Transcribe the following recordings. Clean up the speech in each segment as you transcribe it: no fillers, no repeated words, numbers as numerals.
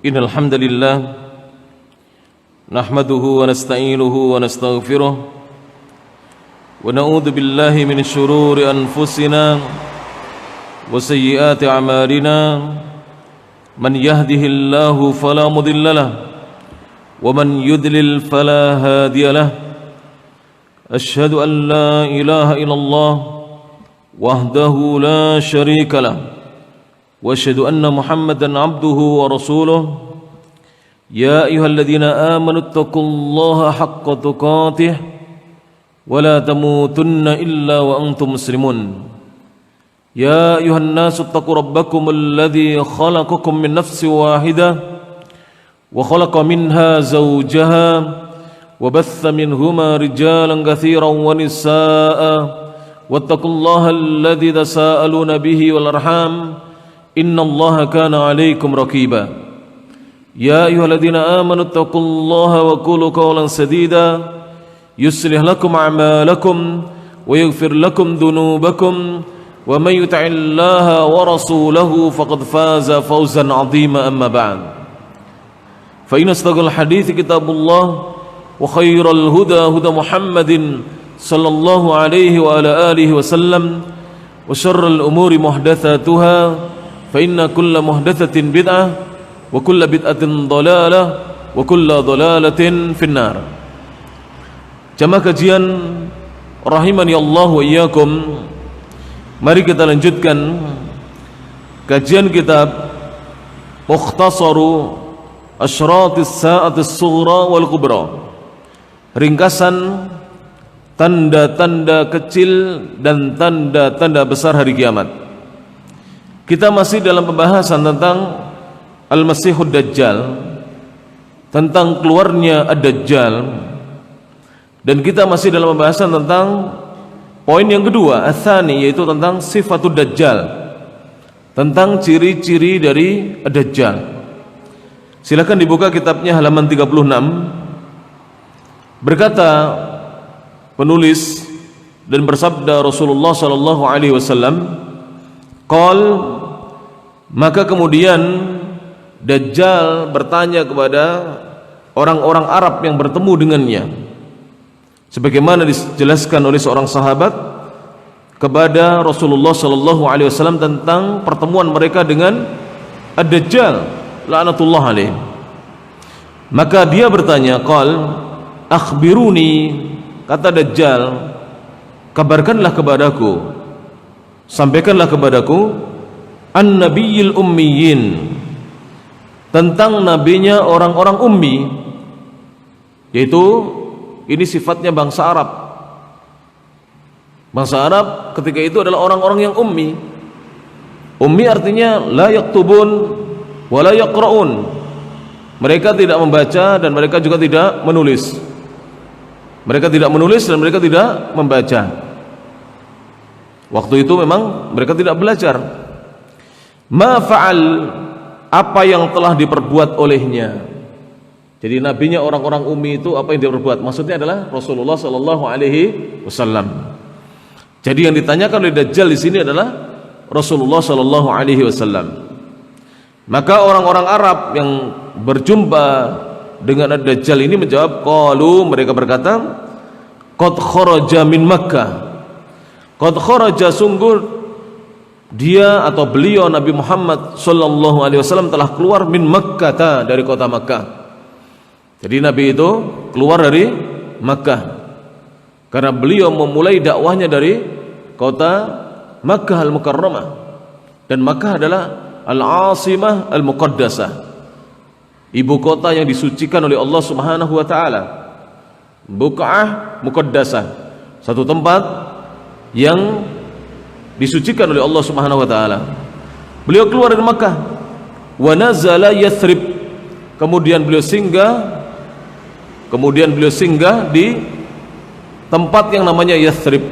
Innal hamdalillah nahmaduhu wa nasta'inuhu wa nastaghfiruh wa na'udzu billahi min shururi anfusina wa sayyiati a'malina man yahdihillahu fala mudilla lahu wa man yudlil fala hadiya lahu asyhadu an la ilaha illallah wahdahu la syarika lahu wa asyhadu anna Muhammadan abduhu wa rasuluh ya ayyuhalladzina amanu taqullaha haqqa tuqatih wa la tamutunna illa wa antum muslimun ya ayyuhan nasu taqu rabbakumul ladzi khalaqakum min nafsin wahidah wa khalaqa minha zawjaha wa batha minhuma rijalan katsiran wa nisaa'a wattaqullaha alladzi tasaaluna bihi wal arham innallaha kana 'alaikum raqiba ya ayyuhalladzina amanu taqullaha wa qulu qawlan sadida yuslih lakum a'malakum wa yaghfir lakum dhunubakum wa may yuti'illaha wa rasulahu faqad faza fawzan 'azima amma ba'd fa inna asdaqal hadithi kitabullah wa khairal huda huda Muhammadin sallallahu alaihi wa ala alihi wa sallam wa syarrul umuri muhdatsatuha fa inna kulla muhdatsatin bid'ah wa kulla bid'atin dhalalah wa kulla dhalalatin finnar. Jamaah kajian rahimani Allah wa iyyakum, mari kita lanjutkan kajian kitab Mukhtasaru Asyratis Sa'atis Sughra wal Kubra, ringkasan tanda-tanda kecil dan tanda-tanda besar hari kiamat. Kita masih dalam pembahasan tentang Al-Masihud Dajjal, tentang keluarnya Ad-Dajjal, dan kita masih dalam pembahasan tentang poin yang kedua, Ats-Tsani, yaitu tentang Sifatud Dajjal, tentang ciri-ciri dari Ad-Dajjal. Silakan dibuka kitabnya halaman 36. Berkata penulis dan bersabda Rasulullah sallallahu alaihi wasallam, qal, maka kemudian Dajjal bertanya kepada orang-orang Arab yang bertemu dengannya, sebagaimana dijelaskan oleh seorang sahabat kepada Rasulullah sallallahu alaihi wasallam tentang pertemuan mereka dengan Ad-Dajjal la'natullah alaih. Maka dia bertanya, qal akhbiruni, kata Dajjal, kabarkanlah kepadaku, sampaikanlah kepadaku an-nabiyil ummiyin, tentang nabinya orang-orang ummi, yaitu ini sifatnya bangsa Arab. Bangsa Arab ketika itu adalah orang-orang yang ummi. Ummi artinya la yaktubun wa la yaqra'un, mereka tidak membaca dan mereka juga tidak menulis. Mereka tidak menulis dan mereka tidak membaca. Waktu itu memang mereka tidak belajar. Ma fa'al, apa yang telah diperbuat olehnya. Jadi nabinya orang-orang ummi itu apa yang diperbuat? Maksudnya adalah Rasulullah sallallahu alaihi wasallam. Jadi yang ditanyakan oleh Dajjal di sini adalah Rasulullah sallallahu alaihi wasallam. Maka orang-orang Arab yang berjumpa dengan Ad-Dajjal ini menjawab, qalu, mereka berkata, qad kharaja min Makkah. Qad kharaja, sungguh dia atau beliau Nabi Muhammad sallallahu alaihi wasallam telah keluar min Makkah, dari kota Makkah. Jadi Nabi itu keluar dari Makkah karena beliau memulai dakwahnya dari kota Makkah Al-Mukarramah, dan Makkah adalah Al-Asimah Al-Muqaddasah, ibu kota yang disucikan oleh Allah Subhanahu wa taala. Buq'ah Muqaddasah, satu tempat yang disucikan oleh Allah Subhanahu wa taala. Beliau keluar dari Makkah, wa nazala Yathrib, kemudian beliau singgah di tempat yang namanya Yathrib,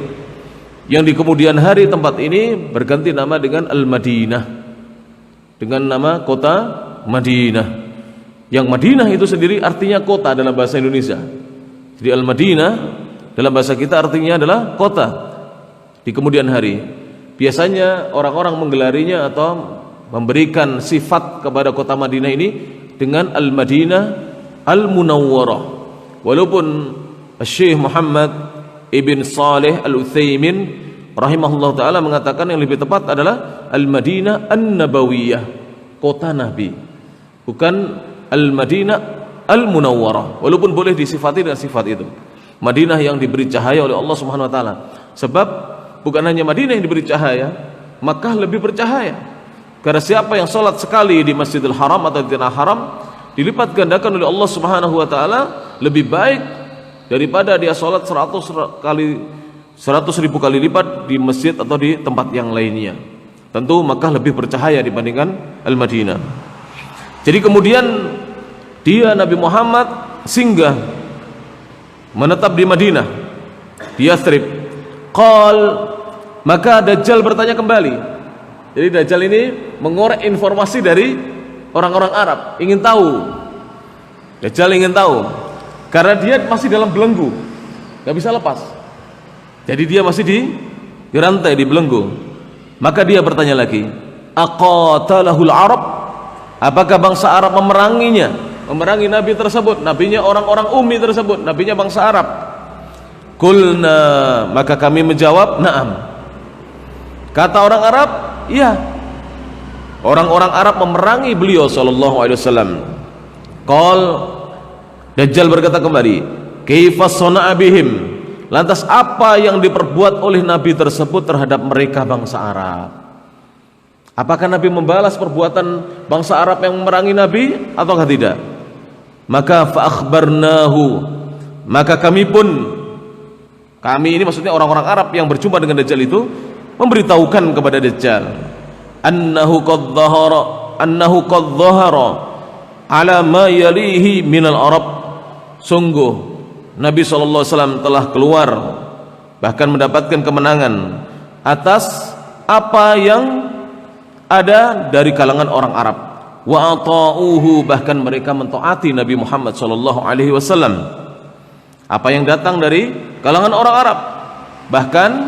yang di kemudian hari tempat ini berganti nama dengan Al-Madinah, dengan nama kota Madinah. Yang Madinah itu sendiri artinya kota dalam bahasa Indonesia. Jadi Al-Madinah dalam bahasa kita artinya adalah kota di kemudian hari. Biasanya orang-orang menggelarinya atau memberikan sifat kepada kota Madinah ini dengan Al-Madinah Al-Munawwarah. Walaupun Syekh Muhammad Ibn Saleh Al-Utsaimin rahimahullah ta'ala mengatakan yang lebih tepat adalah Al-Madinah An-Nabawiyah, kota Nabi, bukan Al-Madinah Al-Munawwarah, walaupun boleh disifati dengan sifat itu, Madinah yang diberi cahaya oleh Allah Subhanahu wa taala. Sebab bukan hanya Madinah yang diberi cahaya, Makkah lebih bercahaya. Karena siapa yang sholat sekali di Masjidil Haram atau di Tanah Haram, dilipat gandakan oleh Allah Subhanahu wa taala lebih baik daripada dia sholat 100 ribu kali lipat di masjid atau di tempat yang lainnya. Tentu Makkah lebih bercahaya dibandingkan Al-Madinah. Jadi kemudian dia Nabi Muhammad singgah menetap di Madinah, di Yathrib. Maka Dajjal bertanya kembali. Jadi Dajjal ini mengorek informasi dari orang-orang Arab, ingin tahu. Dajjal ingin tahu karena dia masih dalam belenggu, gak bisa lepas. Jadi dia masih di rantai, di belenggu. Maka dia bertanya lagi, aqatalahul Arab? Apakah bangsa Arab memeranginya, memerangi Nabi tersebut, nabinya orang-orang ummi tersebut, nabinya bangsa Arab? Qulna, maka kami menjawab, na'am. Kata orang Arab, iya, orang-orang Arab memerangi beliau sallallahu alaihi wasallam. Dajjal berkata kembali, kaifa sana'a bihim? Lantas apa yang diperbuat oleh Nabi tersebut terhadap mereka bangsa Arab? Apakah Nabi membalas perbuatan bangsa Arab yang memerangi Nabi ataukah tidak? Maka fa akhbarnahu, maka kami ini maksudnya orang-orang Arab yang berjumpa dengan Dajjal itu memberitahukan kepada Dajjal annahu qad dhahara ala ma yalihi minal Arab. Sungguh Nabi SAW telah keluar, bahkan mendapatkan kemenangan atas apa yang ada dari kalangan orang Arab. Wa ata'uhu, bahkan mereka mentaati Nabi Muhammad SAW. Apa yang datang dari kalangan orang Arab, bahkan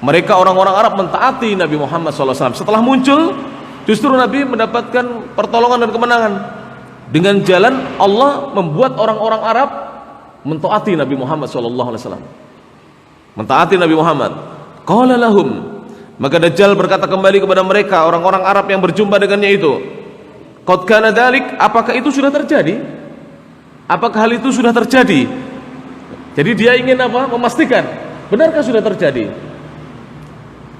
mereka orang-orang Arab mentaati Nabi Muhammad SAW. Setelah muncul, justru Nabi mendapatkan pertolongan dan kemenangan. Dengan jalan Allah membuat orang-orang Arab mentaati Nabi Muhammad SAW, mentaati Nabi Muhammad. Qala lahum, maka Dajjal berkata kembali kepada mereka, orang-orang Arab yang berjumpa dengannya itu, qad kana dzalik, apakah itu sudah terjadi? Apakah hal itu sudah terjadi? Jadi dia ingin apa? Memastikan, benarkah sudah terjadi?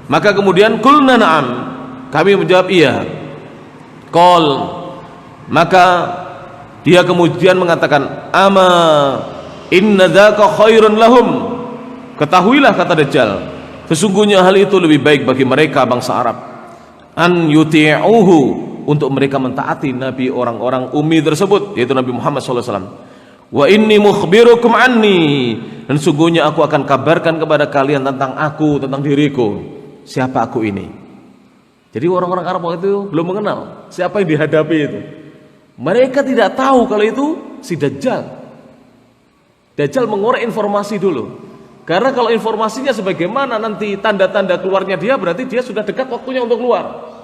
Maka kemudian qulna na'am, kami menjawab iya. Maka dia kemudian mengatakan, ama inna dzaka khairun lahum, ketahuilah kata Dajjal, sesungguhnya hal itu lebih baik bagi mereka bangsa Arab, an yuti'uhu, untuk mereka mentaati Nabi orang-orang ummi tersebut, yaitu Nabi Muhammad SAW. Wa inni mukhbirukum anni, dan sungguhnya aku akan kabarkan kepada kalian tentang aku, tentang diriku, siapa aku ini. Jadi orang-orang Arab waktu itu belum mengenal siapa yang dihadapi itu. Mereka tidak tahu kalau itu si Dajjal. Dajjal mengorek informasi dulu, karena kalau informasinya sebagaimana nanti tanda-tanda keluarnya dia, berarti dia sudah dekat waktunya untuk keluar.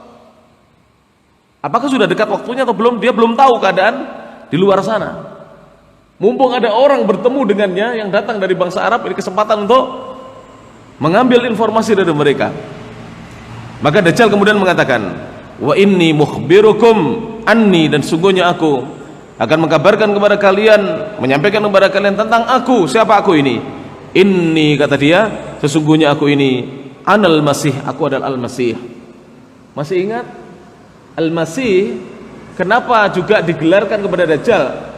Apakah sudah dekat waktunya atau belum, dia belum tahu keadaan di luar sana. Mumpung ada orang bertemu dengannya yang datang dari bangsa Arab, ini kesempatan untuk mengambil informasi dari mereka. Maka Dajjal kemudian mengatakan, wa inni mukhbirukum anni, dan sungguhnya aku akan mengkabarkan kepada kalian, menyampaikan kepada kalian tentang aku, siapa aku ini. Inni, kata dia, sesungguhnya aku ini anal masih, aku adalah al-masih. Masih ingat al-masih kenapa juga digelarkan kepada Dajjal?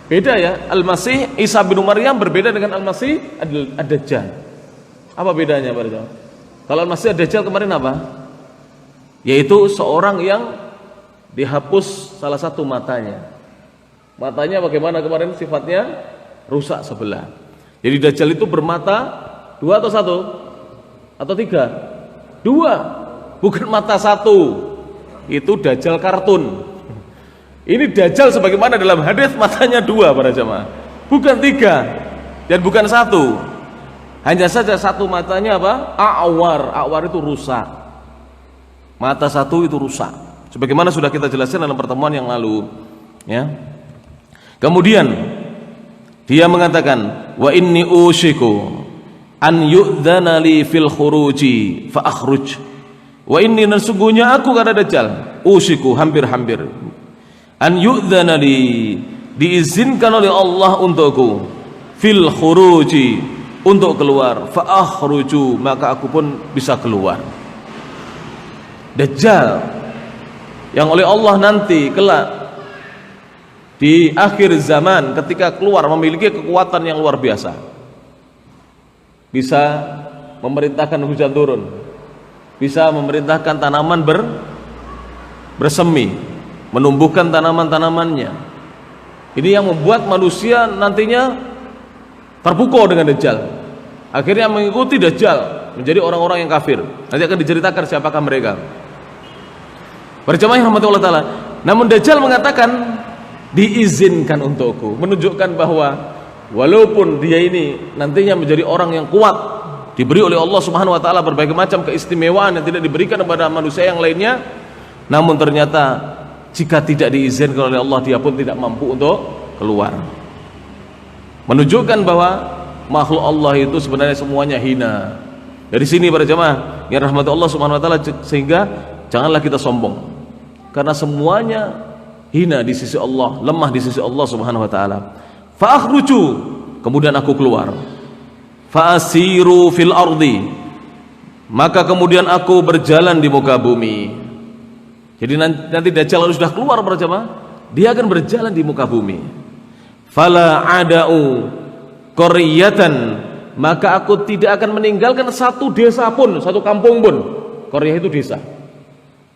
Beda ya, Al-Masih Isa bin Maryam berbeda dengan Al-Masih Ad-Dajjal. Apa bedanya Pak Rizal? Kalau Al-Masih Ad-Dajjal kemarin apa? Yaitu seorang yang dihapus salah satu matanya. Matanya bagaimana kemarin sifatnya? Rusak sebelah. Jadi Dajjal itu bermata dua atau satu? Atau tiga? Dua, bukan mata satu. Itu Dajjal kartun. Ini Dajjal sebagaimana dalam hadis matanya dua para jamaah, bukan tiga dan bukan satu. Hanya saja satu matanya apa? A'war itu rusak. Mata satu itu rusak. Sebagaimana sudah kita jelaskan dalam pertemuan yang lalu. Ya. Kemudian dia mengatakan, wa inni ushiku an yu'dzana li fil khuruji fa akhruj. Wa inni, sesungguhnya aku kata Dajjal, ushiku, hampir-hampir, an yu'dzana li, diizinkan oleh Allah untukku, fil khuruji, untuk keluar, fa akhruju, maka aku pun bisa keluar. Dajjal yang oleh Allah nanti kelak di akhir zaman ketika keluar memiliki kekuatan yang luar biasa, bisa memerintahkan hujan turun, bisa memerintahkan tanaman bersemi, menumbuhkan tanaman-tanamannya. Ini yang membuat manusia nantinya terpukau dengan Dajjal, akhirnya mengikuti Dajjal, menjadi orang-orang yang kafir. Nanti akan diceritakan siapakah mereka. Berjamaah yang rahmati Allah Ta'ala. Namun Dajjal mengatakan, diizinkan untukku, menunjukkan bahwa walaupun dia ini nantinya menjadi orang yang kuat, diberi oleh Allah Subhanahu wa Ta'ala berbagai macam keistimewaan yang tidak diberikan kepada manusia yang lainnya, namun ternyata jika tidak diizinkan oleh Allah, dia pun tidak mampu untuk keluar. Menunjukkan bahwa makhluk Allah itu sebenarnya semuanya hina. Dari sini para jemaah yang rahmati Allah Subhanahu wa Ta'ala, sehingga janganlah kita sombong, karena semuanya hina di sisi Allah, lemah di sisi Allah Subhanahu wa Ta'ala. Fa akhruju, kemudian aku keluar. Fa asiru fil ardi, maka kemudian aku berjalan di muka bumi. Jadi nanti Dajjal sudah keluar para jemaah, dia akan berjalan di muka bumi. Fala ada'u qaryatan, maka aku tidak akan meninggalkan satu desa pun, satu kampung pun. Qaryah itu desa.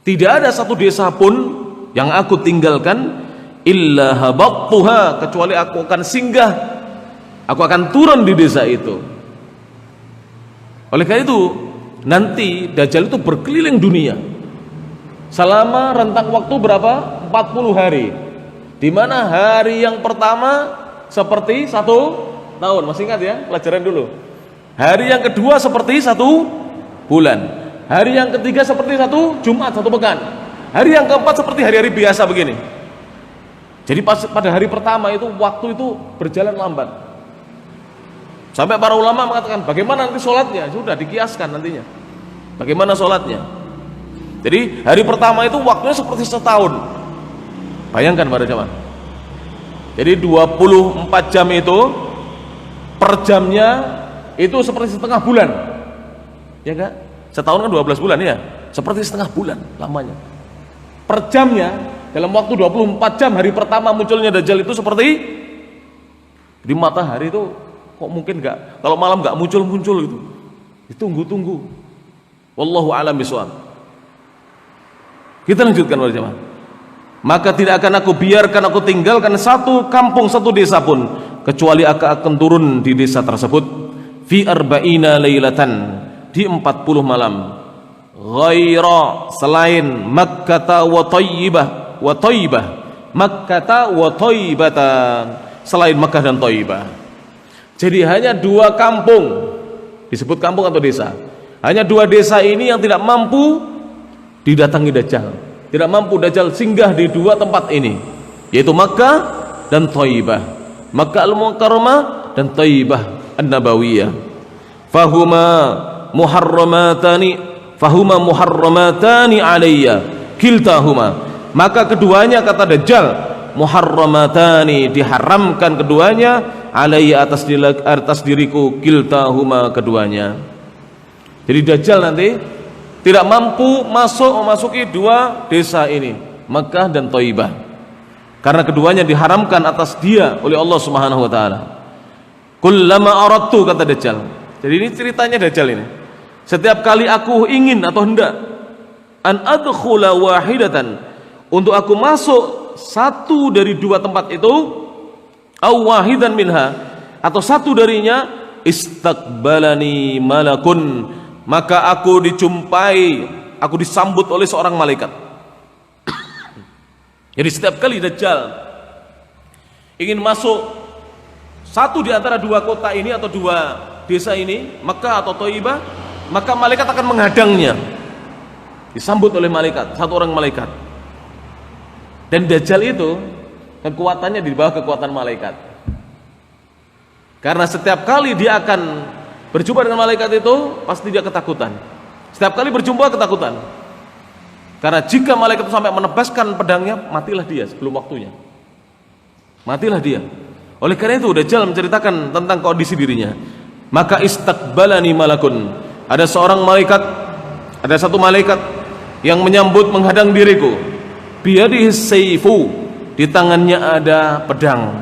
Tidak ada satu desa pun yang aku tinggalkan, illa habattuha, kecuali aku akan singgah, aku akan turun di desa itu. Oleh karena itu nanti Dajjal itu berkeliling dunia selama rentang waktu berapa? 40 hari. Di mana hari yang pertama seperti 1 tahun, masih ingat ya, pelajaran dulu. Hari yang kedua seperti 1 bulan. Hari yang ketiga seperti 1 Jumat, 1 pekan. Hari yang keempat seperti hari-hari biasa begini. Jadi pada hari pertama itu waktu itu berjalan lambat. Sampai para ulama mengatakan, bagaimana nanti sholatnya? Sudah dikiaskan nantinya bagaimana sholatnya. Jadi hari pertama itu waktunya seperti setahun. Bayangkan para jemaah. Jadi 24 jam itu, per jamnya itu seperti setengah bulan. Ya enggak? Setahun kan 12 bulan ya. Seperti setengah bulan lamanya. Per jamnya dalam waktu 24 jam hari pertama munculnya Dajjal itu seperti di matahari itu, kok mungkin enggak kalau malam enggak muncul gitu. Ditunggu-tunggu. Wallahu a'lam bishawab. Kita lanjutkan para jemaah. Maka tidak akan aku biarkan, aku tinggalkan satu kampung, satu desa pun, kecuali aku akan turun di desa tersebut fi arba'ina lailatan, di 40 malam, ghaira, selain Makkah wa Thayyibah, Makkah wa Thayyibatan, selain Makkah dan Thayyibah. Jadi hanya 2 kampung, disebut kampung atau desa, hanya 2 desa ini yang tidak mampu didatangi Dajjal, tidak mampu Dajjal singgah di 2 tempat ini, yaitu Makkah dan Thayyibah, Makkah al-Mukarramah dan Thayyibah an-Nabawiyah. Fahuma muharramatani alayya kiltahuma, maka keduanya, kata Dajjal, muharramatani, diharamkan keduanya, alayya, atas diriku, kiltahuma, keduanya. Jadi Dajjal nanti tidak mampu memasuki 2 desa ini, Makkah dan Thayyibah, karena keduanya diharamkan atas dia oleh Allah Subhanahu wa Ta'ala. Kullama aradtu, kata Dajjal. Jadi ini ceritanya Dajjal ini. Setiap kali aku ingin atau hendak an adkhula wahidatan, untuk aku masuk satu dari 2 tempat itu, aw wahidan minha, atau satu darinya, istaqbalani malakun, maka aku dijumpai, aku disambut oleh seorang malaikat. Jadi setiap kali Dajjal ingin masuk satu di antara 2 kota ini atau 2 desa ini, Makkah atau Thayyibah, maka malaikat akan menghadangnya, disambut oleh malaikat, satu orang malaikat. Dan Dajjal itu kekuatannya di bawah kekuatan malaikat. Karena setiap kali dia akan berjumpa dengan malaikat itu pasti dia ketakutan. Setiap kali berjumpa ketakutan. Karena jika malaikat itu sampai menebaskan pedangnya, matilah dia sebelum waktunya. Matilah dia. Oleh karena itu Dajjal menceritakan tentang kondisi dirinya. Maka istaqbalani malakun. Ada seorang malaikat, ada satu malaikat yang menyambut menghadang diriku. Biyadihi sayfu, di tangannya ada pedang.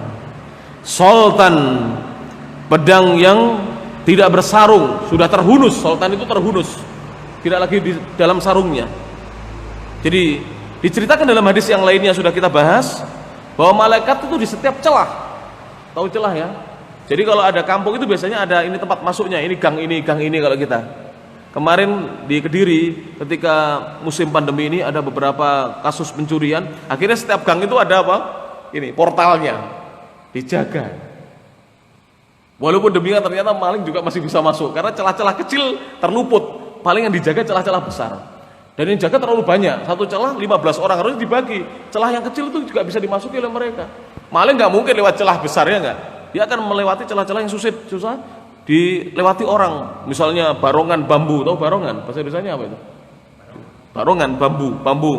Sultan, pedang yang tidak bersarung, sudah terhunus. Sultan itu terhunus, tidak lagi di dalam sarungnya. Jadi diceritakan dalam hadis yang lainnya sudah kita bahas bahwa malaikat itu di setiap celah. Tahu celah ya? Jadi kalau ada kampung itu biasanya ada ini tempat masuknya, ini gang ini kalau kita. Kemarin di Kediri ketika musim pandemi ini ada beberapa kasus pencurian, akhirnya setiap gang itu ada apa? Ini portalnya dijaga. Walaupun demikian ternyata maling juga masih bisa masuk karena celah-celah kecil terluput. Paling yang dijaga celah-celah besar. Dan yang jaga terlalu banyak, satu celah 15 orang harus dibagi. Celah yang kecil itu juga bisa dimasuki oleh mereka. Maling nggak mungkin lewat celah besarnya nggak. Dia akan melewati celah-celah yang susah dilewati orang. Misalnya barongan bambu, tahu barongan? Bahasa Indonesianya apa itu? Barongan bambu.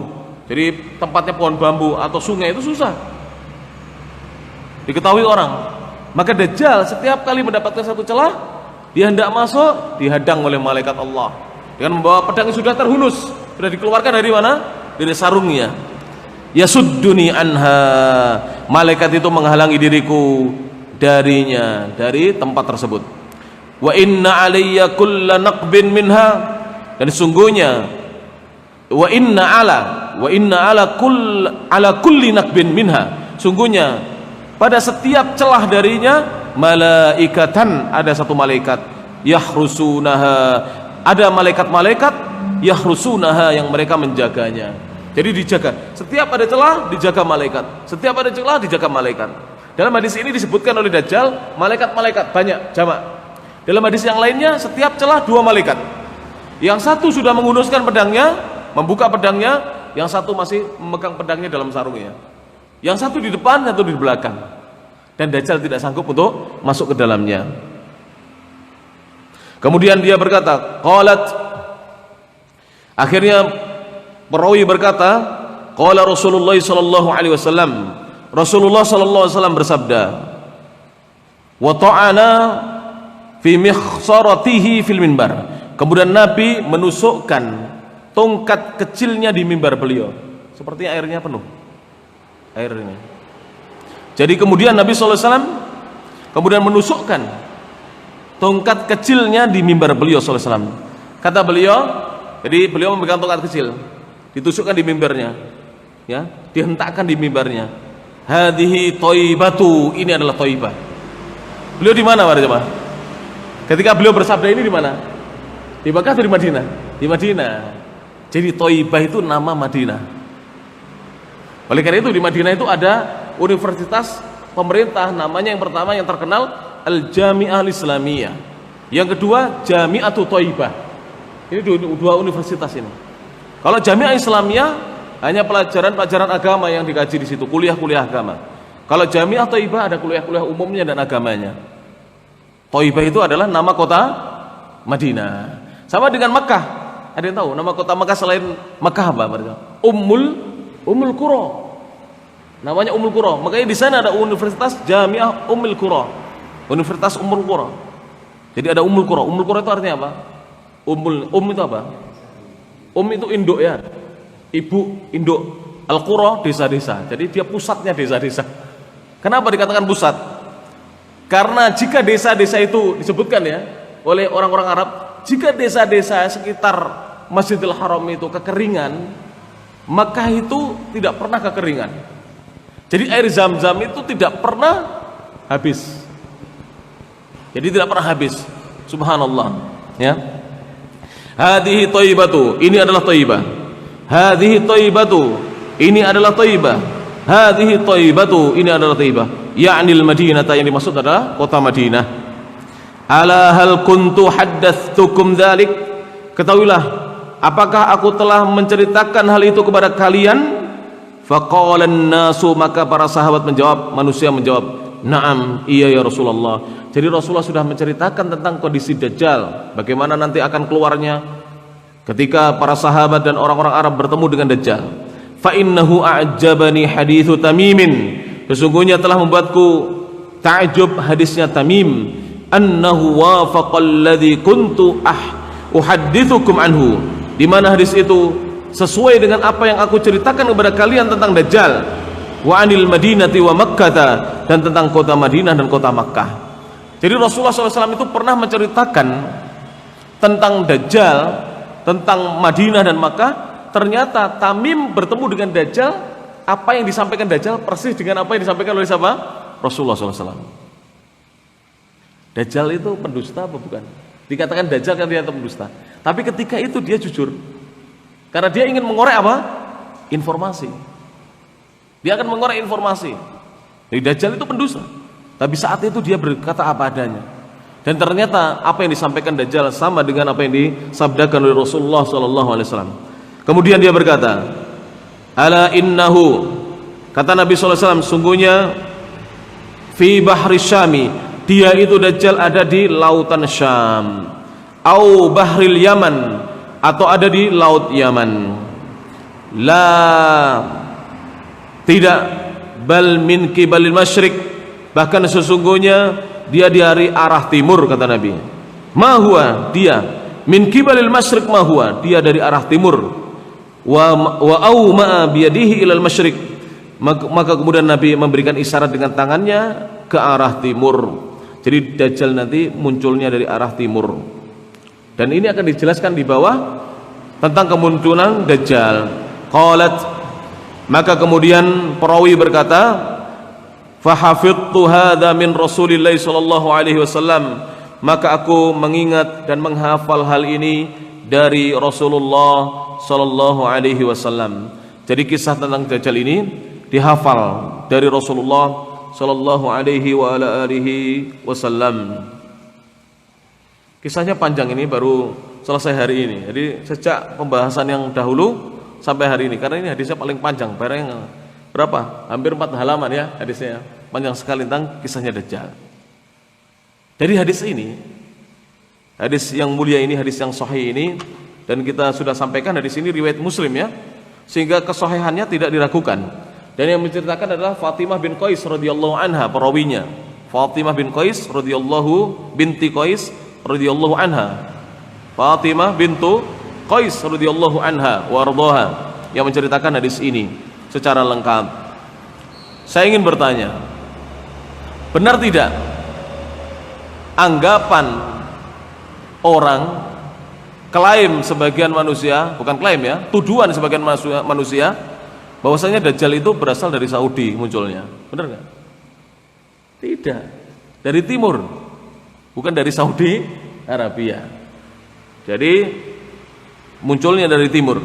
Jadi tempatnya pohon bambu atau sungai itu susah diketahui orang. Maka Dajjal setiap kali mendapatkan satu celah, dia hendak masuk, dihadang oleh malaikat Allah dengan membawa pedang yang sudah terhunus, sudah dikeluarkan dari mana? Dari sarungnya. Yasudduni anha, malaikat itu menghalangi diriku darinya, dari tempat tersebut. Wa inna alayya kulla naqbin minha, dan sungguhnya wa inna ala kulli naqbin minha, sungguhnya pada setiap celah darinya malaikatan, ada satu malaikat, yahrusunaha, ada malaikat-malaikat yahrusunaha yang mereka menjaganya. Jadi dijaga, setiap ada celah dijaga malaikat, setiap ada celah dijaga malaikat. Dalam hadis ini disebutkan oleh Dajjal malaikat-malaikat banyak, jamak. Dalam hadis yang lainnya setiap celah 2 malaikat. Yang satu sudah menghunuskan pedangnya, membuka pedangnya, yang satu masih memegang pedangnya dalam sarungnya. Yang satu di depan, satu di belakang. Dan Dajjal tidak sanggup untuk masuk ke dalamnya. Kemudian dia berkata, qalat, akhirnya perawi berkata, qala Rasulullah sallallahu alaihi wasallam, Rasulullah sallallahu alaihi wasallam bersabda, wa ta'ana fi mikhsaratihi fil minbar. Kemudian Nabi menusukkan tongkat kecilnya di mimbar beliau. Sepertinya airnya penuh. Air ini. Jadi kemudian Nabi sallallahu alaihi wasallam kemudian menusukkan tongkat kecilnya di mimbar beliau sallallahu alaihi wasallam. Kata beliau, jadi beliau memegang tongkat kecil, ditusukkan di mimbarnya, ya, dihentakkan di mimbarnya. Hadhihi thaibatu, ini adalah thaibah. Beliau di mana para jemaah? Ketika beliau bersabda ini di mana? Di Makkah atau di Madinah? Di Madinah. Jadi thaibah itu nama Madinah. Oleh karena itu di Madinah itu ada universitas pemerintah, namanya yang pertama yang terkenal Al-Jami'ah Al-Islamiyah. Yang kedua Jami'atu Thaibah. Ini dua universitas ini. Kalau Jami'ah Islamiyah hanya pelajaran agama yang dikaji di situ, kuliah-kuliah agama. Kalau Jami'ah Thaibah ada kuliah-kuliah umumnya dan agamanya. Thaibah itu adalah nama kota Madinah. Sama dengan Makkah. Ada yang tahu nama kota Makkah selain Makkah apa? Ummul Qura. Namanya Ummul Qura. Makanya di sana ada Universitas Jami'ah Ummul Qura. Universitas Ummul Qura. Jadi ada Ummul Qura. Ummul Qura itu artinya apa? Itu apa? Itu induk ya. Ibu induk. Al-Qura desa-desa. Jadi dia pusatnya desa-desa. Kenapa dikatakan pusat? Karena jika desa-desa itu disebutkan ya oleh orang-orang Arab, jika desa-desa sekitar Masjidil Haram itu kekeringan, Makkah itu tidak pernah kekeringan. Jadi air Zam-Zam itu tidak pernah habis. Jadi tidak pernah habis. Subhanallah, ya. Hadhihi thaibatu, ini adalah thaibah. Hadhihi thaibatu, ini adalah thaibah. Hadhihi thaibatu, ini adalah thaibah. Ya'nil Madinah, yang dimaksud adalah kota Madinah. Ala hal kuntu haddatstukum dzalik? Ketahuilah, apakah aku telah menceritakan hal itu kepada kalian? Faqala an-nasu, maka para sahabat menjawab, manusia menjawab, "Na'am, iya ya Rasulullah." Jadi Rasulullah sudah menceritakan tentang kondisi Dajjal, bagaimana nanti akan keluarnya ketika para sahabat dan orang-orang Arab bertemu dengan Dajjal. Fa innahu a'jabani hadithu Tamimin, sesungguhnya telah membuatku ta'jub hadisnya Tamim, annahu wafaqal ladzi kuntu uhaddithukum anhu, di mana hadis itu sesuai dengan apa yang aku ceritakan kepada kalian tentang Dajjal, wa anil Madinati wa Makkah, dan tentang kota Madinah dan kota Makkah. Jadi Rasulullah SAW itu pernah menceritakan tentang Dajjal, tentang Madinah dan Makkah. Ternyata Tamim bertemu dengan Dajjal, apa yang disampaikan Dajjal persis dengan apa yang disampaikan oleh siapa? Rasulullah SAW. Dajjal itu pendusta apa bukan? Dikatakan Dajjal kan dia pendusta, tapi ketika itu dia jujur, karena dia ingin mengorek apa? Informasi. Dia akan mengorek informasi. Jadi Dajjal itu pendusta, tapi saat itu dia berkata apa adanya. Dan ternyata apa yang disampaikan Dajjal sama dengan apa yang disabdakan oleh Rasulullah SAW. Kemudian dia berkata, "Ala innahu," kata Nabi SAW, sungguhnya fi bahri Syami, dia itu Dajjal ada di lautan Syam, au bahril Yaman, atau ada di laut Yaman. La, tidak, bal min kibalil masyrik, bahkan sesungguhnya dia dari arah timur, kata Nabi. Ma huwa, dia min kibalil masyrik, ma huwa, dia dari arah timur. Wa au ma biyadihi ilal masyrik, maka kemudian Nabi memberikan isyarat dengan tangannya ke arah timur. Jadi Dajjal nanti munculnya dari arah timur. Dan ini akan dijelaskan di bawah tentang kemunculan Dajjal. Qalat, maka kemudian perawi berkata, fa hafidtu hadza min Rasulillah sallallahu alaihi wasallam, maka aku mengingat dan menghafal hal ini dari Rasulullah sallallahu alaihi wasallam. Jadi kisah tentang Dajjal ini dihafal dari Rasulullah sallallahu alaihi wa ala alihi wasallam. Kisahnya panjang, ini baru selesai hari ini. Jadi sejak pembahasan yang dahulu sampai hari ini, karena ini hadisnya paling panjang, barang berapa? Hampir 4 halaman ya hadisnya. Panjang sekali tentang kisahnya Dajjal. Dari hadis ini, hadis yang mulia ini, hadis yang sahih ini, dan kita sudah sampaikan hadis ini riwayat Muslim ya, sehingga kesahihannya tidak diragukan. Dan yang menceritakan adalah Fatimah bin Qais radhiyallahu anha, perawinya. Fatimah bin Qais radhiyallahu binti Qais radhiyallahu anha. Fatimah bintu Qais radhiyallahu anha wa ardhaha, yang menceritakan hadis ini secara lengkap. Saya ingin bertanya, benar tidak anggapan orang, klaim sebagian manusia, bukan klaim ya, tuduhan sebagian manusia bahwasanya Dajjal itu berasal dari Saudi munculnya, benar nggak? Tidak, dari timur, bukan dari Saudi Arabia. Jadi munculnya dari timur.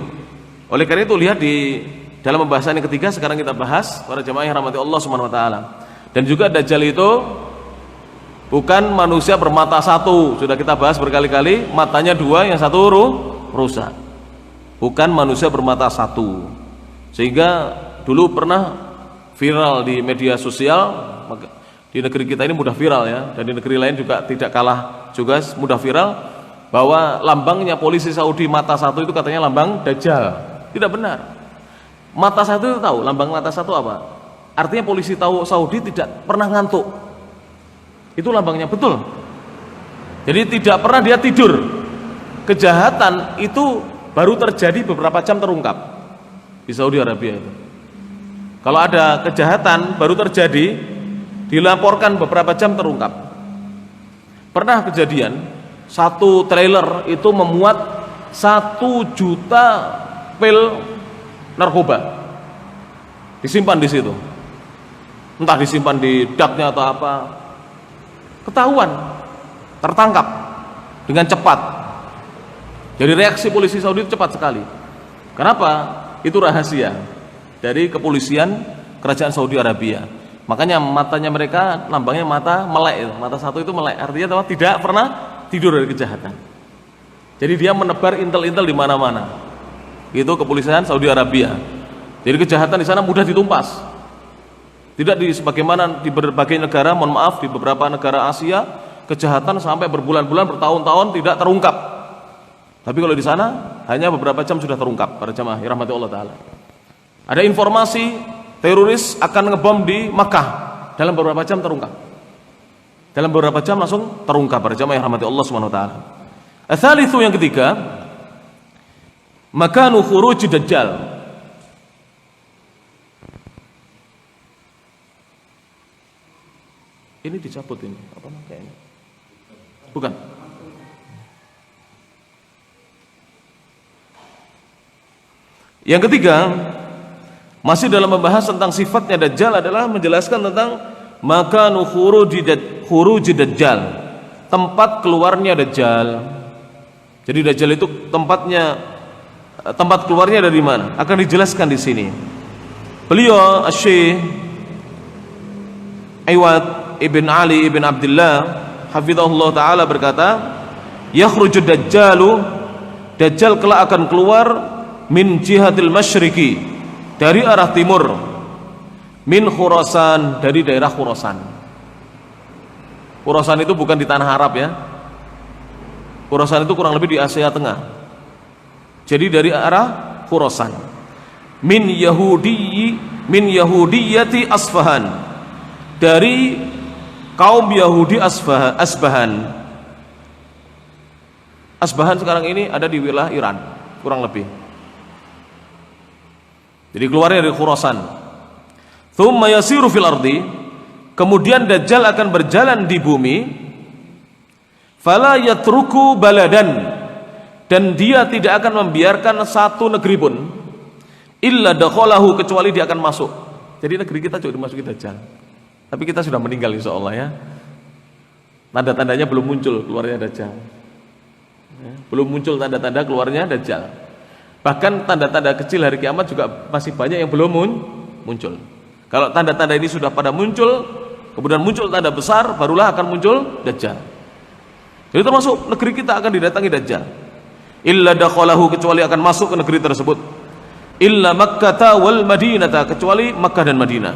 Oleh karena itu lihat di dalam pembahasan yang ketiga sekarang kita bahas, para jemaah yang rahmati Allah Subhanahu wa taala. Dan juga Dajjal itu bukan manusia bermata satu, sudah kita bahas berkali-kali, matanya 2, yang satu rusak. Bukan manusia bermata satu. Sehingga dulu pernah viral di media sosial, di negeri kita ini mudah viral ya, dan di negeri lain juga tidak kalah juga mudah viral, bahwa lambangnya polisi Saudi mata satu itu katanya lambang Dajjal. Tidak benar. Mata satu itu tahu, lambang mata satu apa? Artinya polisi tahu Saudi tidak pernah ngantuk. Itu lambangnya, betul. Jadi tidak pernah dia tidur. Kejahatan itu baru terjadi beberapa jam terungkap di Saudi Arabia itu. Kalau ada kejahatan baru terjadi, dilaporkan beberapa jam terungkap. Pernah kejadian, satu trailer itu memuat 1 juta pil narkoba, disimpan di situ. Entah disimpan di daknya atau apa, ketahuan, tertangkap dengan cepat. Jadi reaksi polisi Saudi itu cepat sekali. Kenapa? Itu rahasia dari kepolisian kerajaan Saudi Arabia. Makanya matanya mereka, lambangnya mata melek, mata satu itu melek, artinya tidak pernah tidur dari kejahatan. Jadi dia menebar intel-intel di mana-mana. Itu kepolisian Saudi Arabia. Jadi kejahatan di sana mudah ditumpas. Tidak sebagaimana di berbagai negara, mohon maaf, di beberapa negara Asia kejahatan sampai berbulan-bulan, bertahun-tahun tidak terungkap. Tapi kalau di sana hanya beberapa jam sudah terungkap. Para jamaah yang rahmati Allah taala. Ada informasi teroris akan ngebom di Makkah, dalam beberapa jam terungkap. Dalam beberapa jam langsung terungkap. Para jamaah yang rahmati Allah Subhanahu wa taala. Ats-tsalitsu, yang ketiga, makanu khuruj dajjal. Ini dicabut ini, apa namanya ini? Bukan. Yang ketiga, masih dalam membahas tentang sifatnya dajjal, adalah menjelaskan tentang makanu khuruj dajjal, tempat keluarnya dajjal. Jadi dajjal itu tempat keluarnya dari mana? Akan dijelaskan di sini. Beliau Syekh Iwad ibn Ali ibn Abdullah hafizahullah taala berkata, yakhrujud dajjalu, dajjal kelak akan keluar min jihatil masyriqi, dari arah timur, min Khurasan, dari daerah Khurasan. Khurasan itu bukan di tanah Arab ya. Khurasan itu kurang lebih di Asia Tengah. Jadi dari arah Khurasan. Min Yahudiyati Asfahan, dari kaum Yahudi Asbahan. Asbahan sekarang ini ada di wilayah Iran, kurang lebih. Jadi keluarnya dari Khurasan. Tsumma yasiru fil ardi, kemudian dajjal akan berjalan di bumi. Fala yatruku baladan, dan dia tidak akan membiarkan satu negeri pun illa dakhalahu, kecuali dia akan masuk. Jadi negeri kita juga dimasuki dajjal. Tapi kita sudah meninggal insyaallah ya. Tanda-tandanya belum muncul keluarnya dajjal. Belum muncul tanda-tanda keluarnya dajjal. Bahkan tanda-tanda kecil hari kiamat juga masih banyak yang belum muncul. Kalau tanda-tanda ini sudah pada muncul, kemudian muncul tanda besar, barulah akan muncul dajjal. Jadi termasuk negeri kita akan didatangi dajjal. Illa dakhalahu, kecuali akan masuk ke negeri tersebut. Illa Makkah wal Madinah, kecuali Makkah dan Madinah.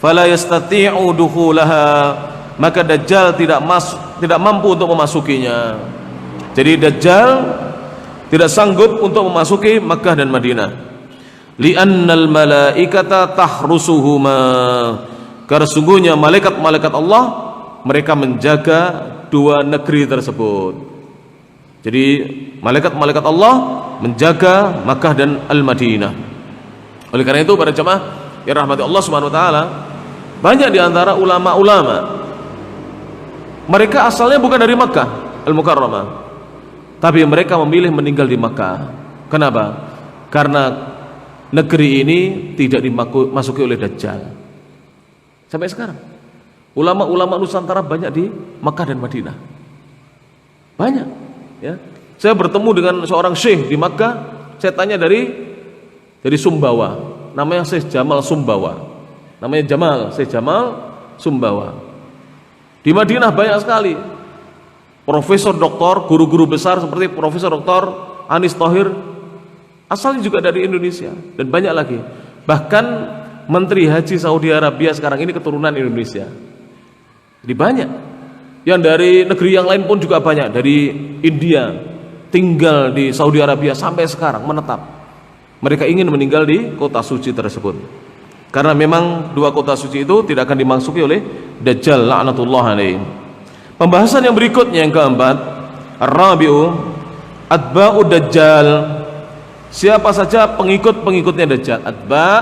Fala yastati'u dukhulaha, maka dajjal tidak mampu untuk memasukinya. Jadi dajjal tidak sanggup untuk memasuki Makkah dan Madinah. Li'annal malaikata tahrusuhuma, karena sungguhnya malaikat-malaikat Allah mereka menjaga dua negeri tersebut. Jadi malaikat-malaikat Allah menjaga Makkah dan Al-Madinah. Oleh karena itu para jemaah yang rahmati Allah Subhanahu wa taala, banyak di antara ulama-ulama mereka asalnya bukan dari Makkah Al-Mukarramah, tapi mereka memilih meninggal di Makkah. Kenapa? Karena negeri ini tidak dimasuki oleh dajjal. Sampai sekarang ulama-ulama Nusantara banyak di Makkah dan Madinah. Banyak ya. Saya bertemu dengan seorang syekh di Makkah, saya tanya dari Sumbawa, namanya Syekh Jamal Sumbawa. Namanya Syekh Jamal Sumbawa. Di Madinah banyak sekali profesor doktor, guru-guru besar seperti Profesor Dr. Anis Thohir, asalnya juga dari Indonesia, dan banyak lagi. Bahkan Menteri Haji Saudi Arabia sekarang ini keturunan Indonesia. Jadi banyak. Yang dari negeri yang lain pun juga banyak. Dari India, tinggal di Saudi Arabia sampai sekarang menetap. Mereka ingin meninggal di kota suci tersebut. Karena memang dua kota suci itu tidak akan dimasuki oleh Dajjal la'natullah alaih. Pembahasan yang berikutnya, yang keempat, Ar-Rabi'u Atba'u Dajjal. Siapa saja pengikut-pengikutnya Dajjal. Atba',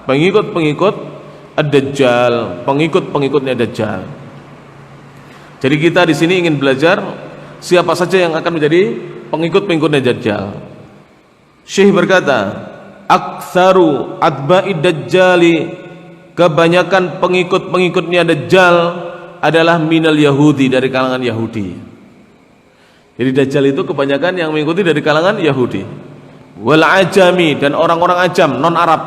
pengikut-pengikut Ad-Dajjal, pengikut-pengikutnya Dajjal. Jadi kita di sini ingin belajar siapa saja yang akan menjadi pengikut-pengikutnya Dajjal. Syekh berkata, aktsaru atba'id Dajjali, kebanyakan pengikut-pengikutnya Dajjal adalah minal Yahudi, dari kalangan Yahudi. Jadi Dajjal itu kebanyakan yang mengikuti dari kalangan Yahudi. Wal ajami, dan orang-orang ajam, non Arab.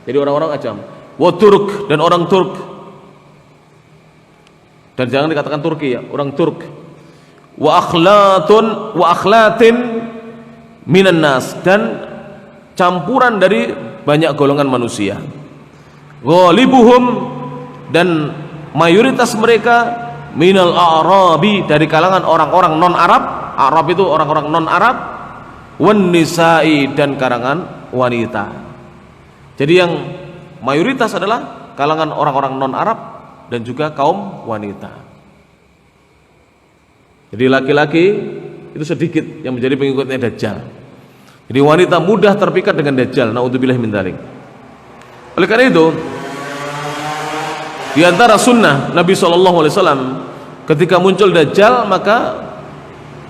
Jadi orang-orang ajam. Wa Turk, dan orang Turk. Dan jangan dikatakan Turki ya, orang Turk. Wa akhlatin minan nas, dan campuran dari banyak golongan manusia. Ghalibuhum, dan mayoritas mereka minal a'rabi, dari kalangan orang-orang non-Arab. Arab itu orang-orang non-Arab. Wan nisa'i, dan kalangan wanita. Jadi yang mayoritas adalah kalangan orang-orang non-Arab dan juga kaum wanita. Jadi laki-laki itu sedikit yang menjadi pengikutnya Dajjal. Jadi wanita mudah terpikat dengan Dajjal. Naudzubillah min dzalik. Oleh karena itu, di antara sunnah Nabi SAW ketika muncul Dajjal, maka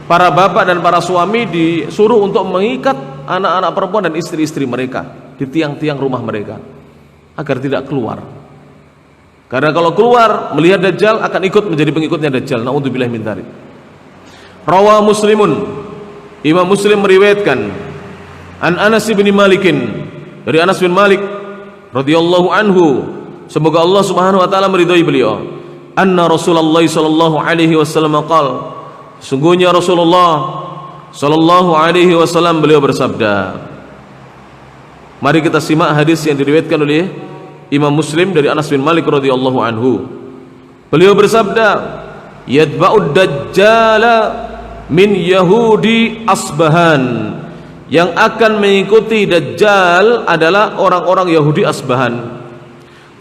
para bapak dan para suami disuruh untuk mengikat anak-anak perempuan dan istri-istri mereka di tiang-tiang rumah mereka agar tidak keluar. Karena kalau keluar melihat Dajjal akan ikut menjadi pengikutnya Dajjal. Naudzubillah min dzalik. Rawa Muslimun, Imam Muslim meriwayatkan an Anas bin Malikin, dari Anas bin Malik radhiyallahu anhu, semoga Allah Subhanahu wa taala meridhai beliau, anna Rasulullah sallallahu alaihi wasallam qala, sungguhnya Rasulullah sallallahu alaihi wasallam beliau bersabda. Mari kita simak hadis yang diriwayatkan oleh Imam Muslim dari Anas bin Malik radhiyallahu anhu. Beliau bersabda, yatba'ud dajjala min Yahudi Asbahan, yang akan mengikuti Dajjal adalah orang-orang Yahudi Asbahan.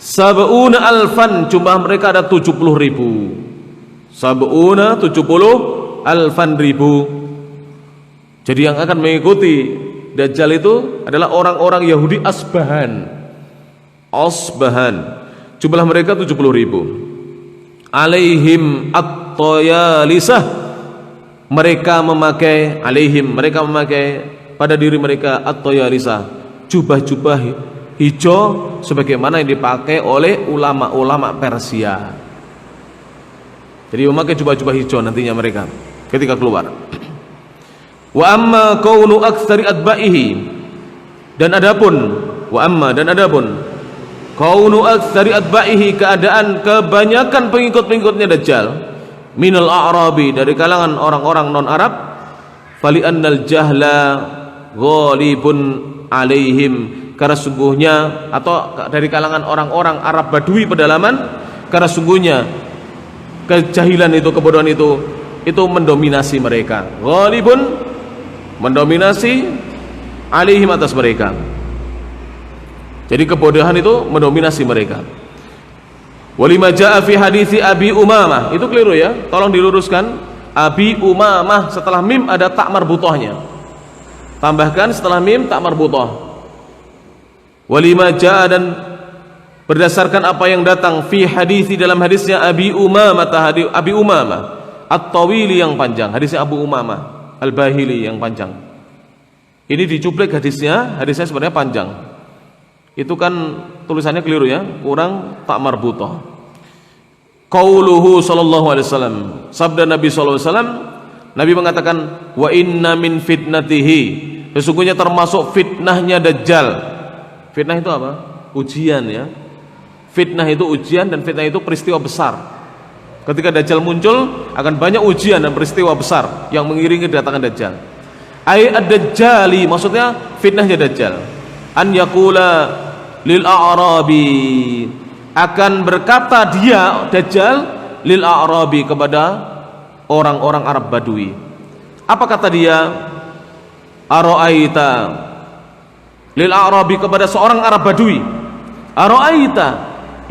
Sab'una alfan, jumlah mereka ada 70.000. Sab'una 70 alfan ribu. Jadi yang akan mengikuti Dajjal itu adalah orang-orang Yahudi Asbahan. Asbahan, jumlah mereka 70.000. Alaihim at-tayalisah, mereka memakai pada diri mereka at-tayalisah, jubah-jubah hijau sebagaimana yang dipakai oleh ulama-ulama Persia. Jadi memakai jubah-jubah hijau nantinya mereka ketika keluar. Wa amma kaunu aktsari atba'ihi, dan adapun kaunu aktsari atba'ihi, keadaan kebanyakan pengikut-pengikutnya Dajjal, minal a'rabi, dari kalangan orang-orang non-Arab, fali annal jahla ghalibun alaihim, karena sungguhnya, atau dari kalangan orang-orang Arab Badui pedalaman, karena sungguhnya kejahilan itu, kebodohan itu mendominasi mereka. Ghalibun, mendominasi alaihim, atas mereka. Jadi kebodohan itu mendominasi mereka. Walima jaa fi hadithi Abi Umamah, itu keliru ya, tolong diluruskan. Abi Umamah, setelah mim ada tak marbutohnya, tambahkan setelah mim tak marbutoh. Walima jaa, dan berdasarkan apa yang datang, fi hadithi, dalam hadisnya Abi Umamah, Abi Umamah At-Tawili, yang panjang, hadisnya Abu Umamah Al-Bahili yang panjang. Ini dicuplik hadisnya sebenarnya panjang. Itu kan tulisannya keliru ya, kurang tak marbutoh. Qauluhu sallallahu alaihi wasallam, sabda Nabi sallallahu alaihi wasallam, Nabi mengatakan, wa inna min fitnatihi, sesungguhnya termasuk fitnahnya Dajjal. Fitnah itu apa? Ujian ya. Fitnah itu ujian, dan fitnah itu peristiwa besar. Ketika Dajjal muncul akan banyak ujian dan peristiwa besar yang mengiringi kedatangan Dajjal. Ai ad-dajjali, maksudnya fitnahnya Dajjal. An yaqula lil a'rabi, akan berkata dia Dajjal lil a'rabi, kepada orang-orang Arab Badui. Apa kata dia? Ara'aita, lil a'rabi, kepada seorang Arab Badui. Ara'aita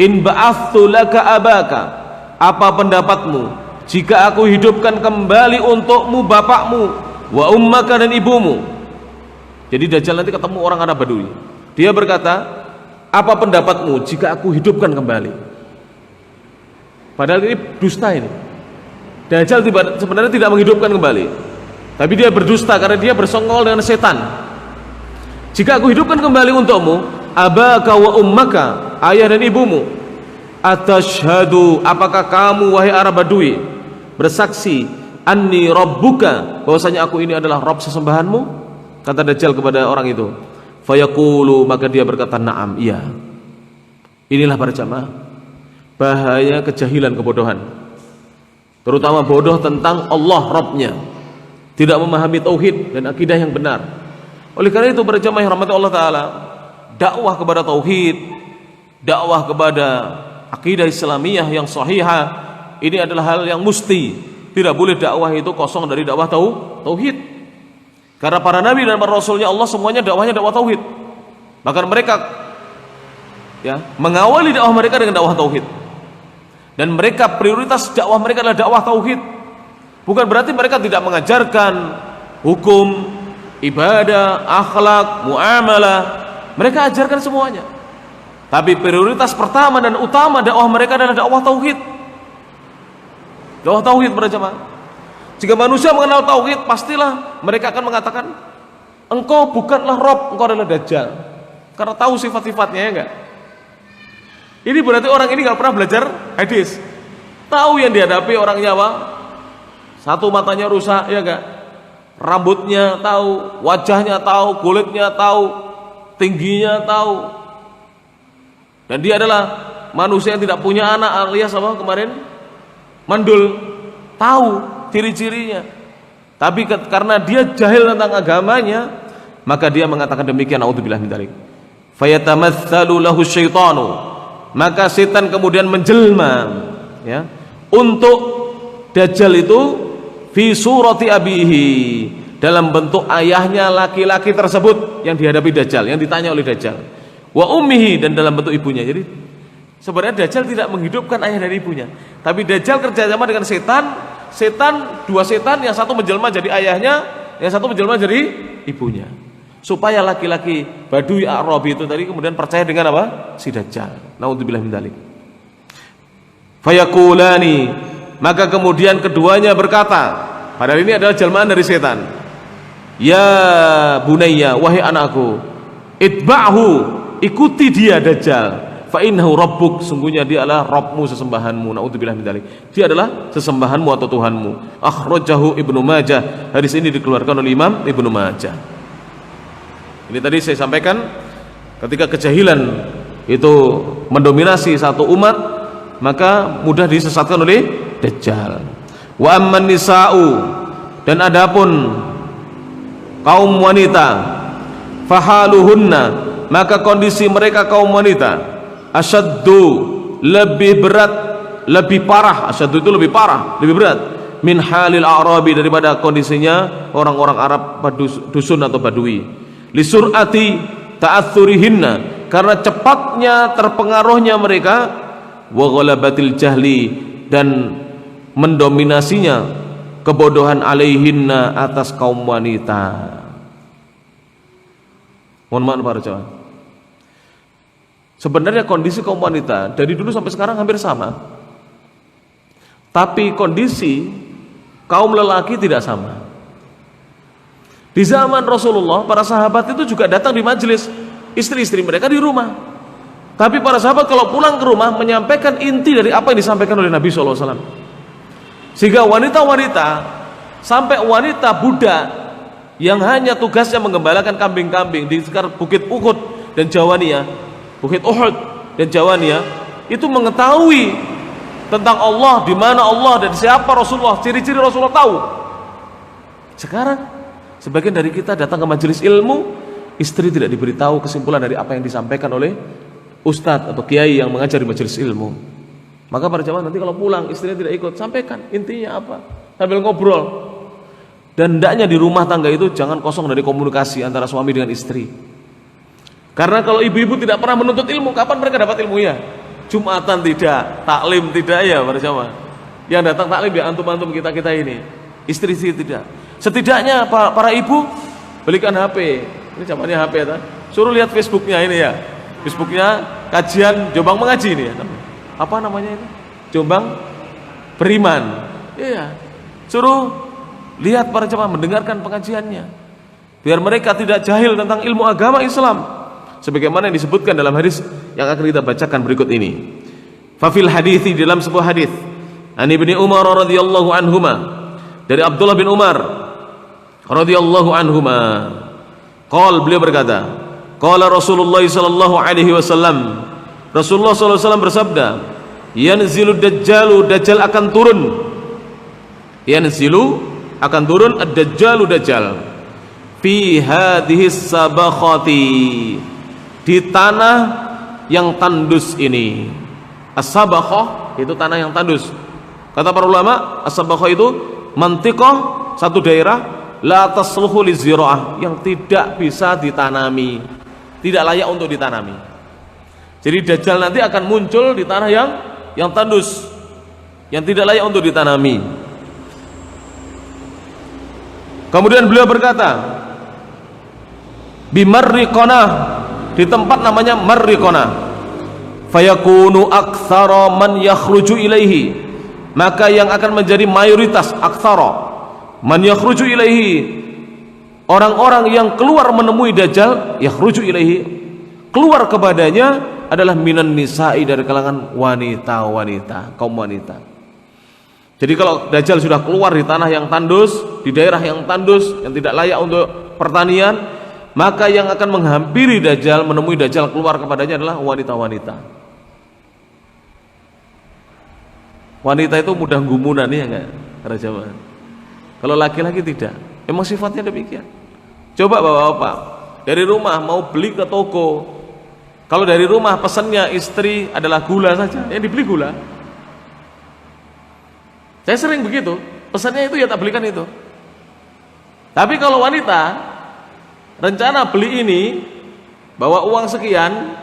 in ba'athtu laka abaka, apa pendapatmu jika aku hidupkan kembali untukmu bapakmu, wa ummaka, dan ibumu. Jadi Dajjal nanti ketemu orang Arab Badui. Dia berkata, apa pendapatmu jika aku hidupkan kembali? Padahal ini dusta ini. Dajjal sebenarnya tidak menghidupkan kembali, tapi dia berdusta karena dia bersongkol dengan setan. Jika aku hidupkan kembali untukmu abaka wa ummaka, ayah dan ibumu, atashhadu, apakah kamu wahai Arab Badui bersaksi, anni rabbuka, bahwasanya aku ini adalah Rabb sesembahanmu? Kata Dajjal kepada orang itu. Fayaqulu, maka dia berkata, na'am, iya. Inilah para jamaah bahaya kejahilan, kebodohan, terutama bodoh tentang Allah Rabbnya, tidak memahami tauhid dan akidah yang benar. Oleh karena itu para jamaah yang rahmati Allah taala, dakwah kepada tauhid, dakwah kepada akidah Islamiyah yang sahihah, ini adalah hal yang mesti. Tidak boleh dakwah itu kosong dari dakwah tauhid. Karena para nabi dan para rasulnya Allah semuanya dakwahnya dakwah tauhid. Bahkan mereka mengawali dakwah mereka dengan dakwah tauhid. Dan mereka prioritas dakwah mereka adalah dakwah tauhid. Bukan berarti mereka tidak mengajarkan hukum, ibadah, akhlak, muamalah. Mereka ajarkan semuanya. Tapi prioritas pertama dan utama dakwah mereka adalah dakwah tauhid. Dakwah tauhid para jamaah. Jika manusia mengenal tauhid, pastilah mereka akan mengatakan, engkau bukanlah Rob, engkau adalah Dajjal. Karena tahu sifat-sifatnya, ya enggak? Ini berarti orang ini enggak pernah belajar hadis. Tahu yang dihadapi orangnya apa? Satu matanya rusak, ya enggak? Rambutnya tahu, wajahnya tahu, kulitnya tahu, tingginya tahu. Dan dia adalah manusia yang tidak punya anak, alias apa kemarin? Mandul, tahu ciri-cirinya. Tapi karena dia jahil tentang agamanya, maka dia mengatakan demikian, naudzubillah min dzalik. Fayatamatsalu lahu syaitanu, maka setan kemudian menjelma untuk Dajjal itu fi surati abihi, dalam bentuk ayahnya laki-laki tersebut yang dihadapi Dajjal, yang ditanya oleh Dajjal, wa ummihi, dan dalam bentuk ibunya. Jadi sebenarnya Dajjal tidak menghidupkan ayah dan ibunya, tapi Dajjal kerjasama dengan dua setan, yang satu menjelma jadi ayahnya, yang satu menjelma jadi ibunya, supaya laki-laki Badui A'rabi itu tadi kemudian percaya dengan apa? Si Dajjal. Naudzubillah min dzalik. Fayaqulani, maka kemudian keduanya berkata, padahal ini adalah jelmaan dari setan, ya bunayya, wahai anakku, itba'hu, ikuti dia Dajjal, fa innahu rabbuk, sungguhnya dia adalah Rabbmu, sesembahanmu. Naudzubillah min dzalik. Dia adalah sesembahanmu atau Tuhanmu. Akhrajahu Ibnu Majah. Hadis ini dikeluarkan oleh Imam Ibnu Majah. Ini tadi saya sampaikan, ketika kejahilan itu mendominasi satu umat, maka mudah disesatkan oleh Dajjal. Wa amman nisa'u, dan adapun kaum wanita, fahaluhunna, maka kondisi mereka kaum wanita, asyaddu, lebih berat, lebih parah. Asyaddu itu lebih parah, lebih berat, min halil a'rabi, daripada kondisinya orang-orang Arab dusun atau badui. Lisur'ati ta'athurihinna, karena cepatnya terpengaruhnya mereka, wa ghalabatil jahli, dan mendominasinya kebodohan alaihinna, atas kaum wanita. Mohon maaf para jamaah, sebenarnya kondisi kaum wanita dari dulu sampai sekarang hampir sama, tapi kondisi kaum lelaki tidak sama. Di zaman Rasulullah, para sahabat itu juga datang di majelis, istri-istri mereka di rumah. Tapi para sahabat kalau pulang ke rumah menyampaikan inti dari apa yang disampaikan oleh Nabi SAW. Sehingga wanita-wanita, sampai wanita budak yang hanya tugasnya menggembalakan kambing-kambing di sekitar Bukit Uhud dan Jawaniyah, Bukit Uhud dan Jawaniyah, itu mengetahui tentang Allah, di mana Allah dan siapa Rasulullah, ciri-ciri Rasulullah tahu. Sekarang sebagian dari kita datang ke majelis ilmu, istri tidak diberitahu kesimpulan dari apa yang disampaikan oleh ustadz atau kiai yang mengajar di majelis ilmu. Maka para jamaah nanti kalau pulang istrinya tidak ikut, sampaikan intinya apa, sambil ngobrol. Dan hendaknya di rumah tangga itu jangan kosong dari komunikasi antara suami dengan istri. Karena kalau ibu-ibu tidak pernah menuntut ilmu, kapan mereka dapat ilmu ya? Jumatan tidak, taklim tidak, ya para jamaah. Yang datang taklim ya antum-antum kita-kita ini, istri-istri tidak. Setidaknya para ibu belikan HP. Ini zamannya HP ya. Suruh lihat Facebooknya ini ya. Facebooknya kajian Jombang Mengaji ini ya. Apa namanya ini? Jombang Beriman. Iya. Suruh lihat para jemaah, mendengarkan pengajiannya, biar mereka tidak jahil tentang ilmu agama Islam, sebagaimana yang disebutkan dalam hadis yang akan kita bacakan berikut ini. Fafil hadithi, dalam sebuah hadis, an Ibnu Umar radhiyallahu anhuma, dari Abdullah bin Umar radhiyallahu anhuma, qala, beliau berkata, qala Rasulullah sallallahu alaihi wasallam, Rasulullah sallallahu alaihi wasallam bersabda, yanzilu dajjalu, dajjal akan turun, yanzilu akan turun, ad-dajjalu, dajjal, fi hadhihi sabakhati, di tanah yang tandus ini. As-sabakhah itu tanah yang tandus. Kata para ulama, as-sabakhah itu mantiqah, satu daerah, la tasluhu lizira'ah, yang tidak bisa ditanami, tidak layak untuk ditanami. Jadi Dajjal nanti akan muncul di tanah yang tandus, yang tidak layak untuk ditanami. Kemudian beliau berkata, bimarriqanah, di tempat namanya Marriqanah, fayakunu aktsara man yakhruju ilaihi, maka yang akan menjadi mayoritas, aktsara man yakhruju ilaihi, orang-orang yang keluar menemui Dajjal, yakhruju ilaihi, keluar kepadanya, adalah minan nisa'i, dari kalangan wanita-wanita, kaum wanita. Jadi kalau Dajjal sudah keluar di tanah yang tandus, di daerah yang tandus, yang tidak layak untuk pertanian, maka yang akan menghampiri Dajjal, menemui Dajjal, keluar kepadanya adalah wanita-wanita. Wanita itu mudah gumunan, ya enggak? Kalau laki-laki tidak, memang sifatnya demikian. Coba bapak-bapak dari rumah mau beli ke toko, kalau dari rumah pesannya istri adalah gula saja, yang dibeli gula. Saya sering begitu, pesannya itu ya tak belikan itu. Tapi kalau wanita rencana beli ini, bawa uang sekian,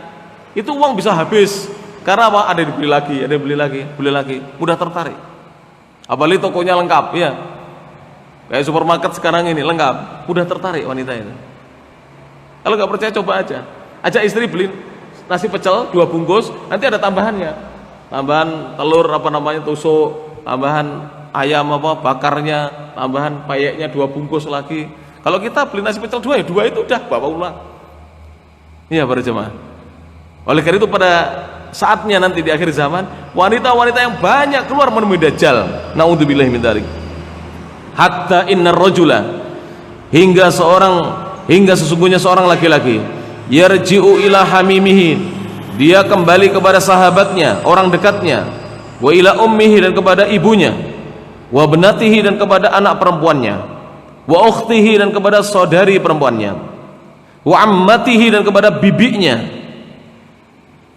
itu uang bisa habis. Karena apa? Ada dibeli lagi, ada beli lagi, mudah tertarik. Apalagi tokonya lengkap, ya. Kayak supermarket sekarang ini lengkap, mudah tertarik wanita ini. Kalau nggak percaya coba aja, ajak istri beli nasi pecel 2 bungkus, nanti ada tambahannya, tambahan telur apa namanya tusuk, tambahan ayam apa bakarnya, tambahan payeknya 2 bungkus lagi. Kalau kita beli nasi pecel 2 ya 2 itu udah bawa pulang. Iya para jemaah. Oleh karena itu pada saatnya nanti di akhir zaman, wanita-wanita yang banyak keluar menemui Dajjal. Naudzubillahi min dzalik. Hatta innar rajula, hingga sesungguhnya seorang laki-laki, yarji'u ila hamimihi, dia kembali kepada sahabatnya, orang dekatnya, wa ila ummihi, dan kepada ibunya, wa benatihi, dan kepada anak perempuannya, wa ukhtihi, dan kepada saudari perempuannya, wa ammatihi, dan kepada bibinya,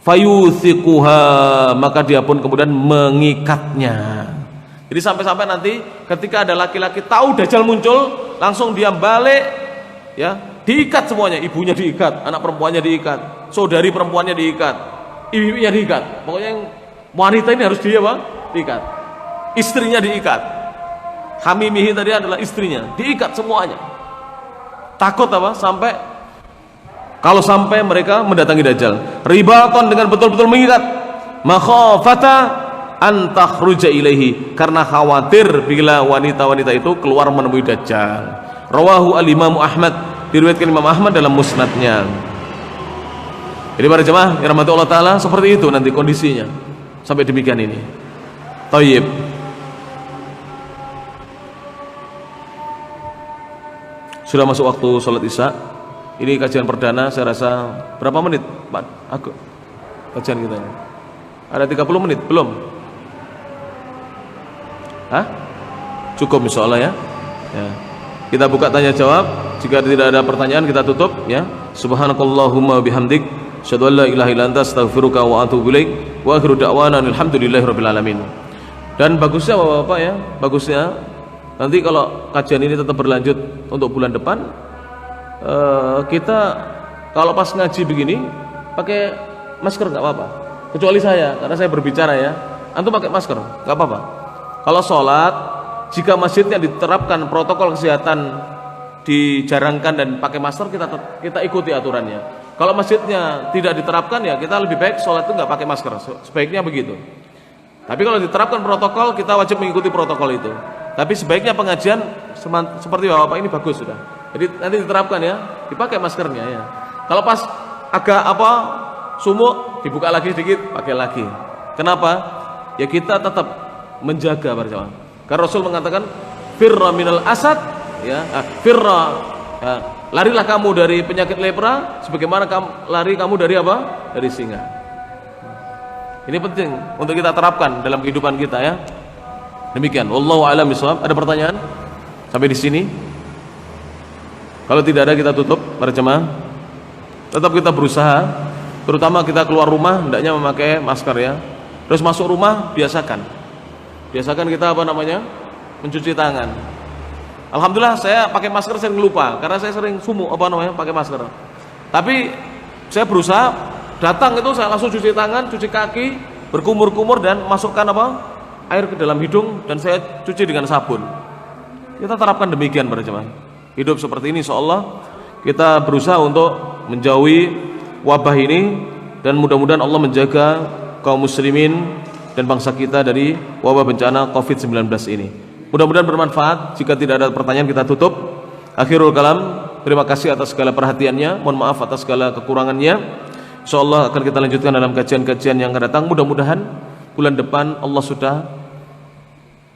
fayuthiquha, maka dia pun kemudian mengikatnya. Jadi sampai-sampai nanti ketika ada laki-laki tahu Dajjal muncul, langsung dia balik, ya, diikat semuanya, ibunya diikat, anak perempuannya diikat, saudari perempuannya diikat, ibunya diikat. Pokoknya yang wanita ini harus diikat. Istrinya diikat. Hamimihi tadi adalah istrinya, diikat semuanya. Takut apa? Kalau sampai mereka mendatangi Dajjal, ribaton, dengan betul-betul mengikat, makhafata an takhruja ilaihi, karena khawatir bila wanita-wanita itu keluar menemui Dajjal. Rawahu al-Imam Ahmad, diriwayatkan Imam Ahmad dalam musnadnya. Jadi para jemaah yang rahmati Allah Ta'ala, seperti itu nanti kondisinya, sampai demikian ini. Thayyib. Sudah masuk waktu sholat isya. Ini kajian perdana, saya rasa berapa menit Pak Agus? Kajian kita ini ada 30 menit belum? Hah? Cukup insyaallah ya. Kita buka tanya jawab. Jika tidak ada pertanyaan kita tutup ya. Subhanakallahumma bihamdik, asyhadu an la ilaha illa anta, astaghfiruka wa atubu ilaik, wa akhiru da'wana alhamdulillahirabbil alamin. Dan bagusnya Bapak-bapak ya, bagusnya nanti kalau kajian ini tetap berlanjut untuk bulan depan, kita kalau pas ngaji begini pakai masker nggak apa-apa, kecuali saya, karena saya berbicara ya. Antum pakai masker nggak apa-apa. Kalau sholat, jika masjidnya diterapkan protokol kesehatan, dijarangkan dan pakai masker, kita ikuti aturannya. Kalau masjidnya tidak diterapkan, ya kita lebih baik sholat itu nggak pakai masker, sebaiknya begitu. Tapi kalau diterapkan protokol, kita wajib mengikuti protokol itu. Tapi sebaiknya pengajian seperti Bapak ini bagus sudah. Jadi nanti diterapkan ya, dipakai maskernya ya. Kalau pas agak sumuk, dibuka lagi sedikit, pakai lagi. Kenapa? Ya kita tetap menjaga para jemaah. Karena Rasul mengatakan, firra minal asad, ya, larilah kamu dari penyakit lepra, sebagaimana lari kamu dari apa? Dari singa. Ini penting untuk kita terapkan dalam kehidupan kita ya. Demikian. Wallahu a'lam bishawab. Ada pertanyaan sampai di sini? Kalau tidak ada kita tutup para jemaah. Tetap kita berusaha, terutama kita keluar rumah hendaknya memakai masker ya. Terus masuk rumah biasakan kita mencuci tangan. Alhamdulillah saya pakai masker sering lupa karena saya sering pakai masker. Tapi saya berusaha datang itu saya langsung cuci tangan, cuci kaki, berkumur-kumur dan masukkan air ke dalam hidung dan saya cuci dengan sabun. Kita terapkan demikian para jemaah. Hidup seperti ini insyaallah kita berusaha untuk menjauhi wabah ini dan mudah-mudahan Allah menjaga kaum muslimin dan bangsa kita dari wabah bencana Covid-19 ini. Mudah-mudahan bermanfaat. Jika tidak ada pertanyaan kita tutup. Akhirul kalam. Terima kasih atas segala perhatiannya. Mohon maaf atas segala kekurangannya. Insyaallah akan kita lanjutkan dalam kajian-kajian yang akan datang. Mudah-mudahan bulan depan Allah sudah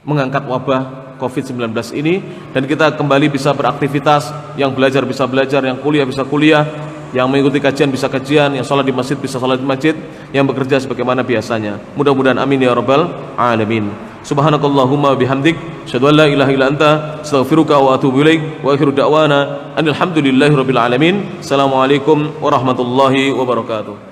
mengangkat wabah Covid-19 ini dan kita kembali bisa beraktivitas, yang belajar bisa belajar, yang kuliah bisa kuliah, yang mengikuti kajian bisa kajian, yang sholat di masjid bisa sholat di masjid, yang bekerja sebagaimana biasanya. Mudah-mudahan amin ya rabbal alamin. Subhanakallahumma bihamdik, asyhadu an la ilaha illa anta, astaghfiruka wa atubu ilaik, wa akhiru da'wana alhamdulillahi rabbil alamin. Assalamualaikum warahmatullahi wabarakatuh.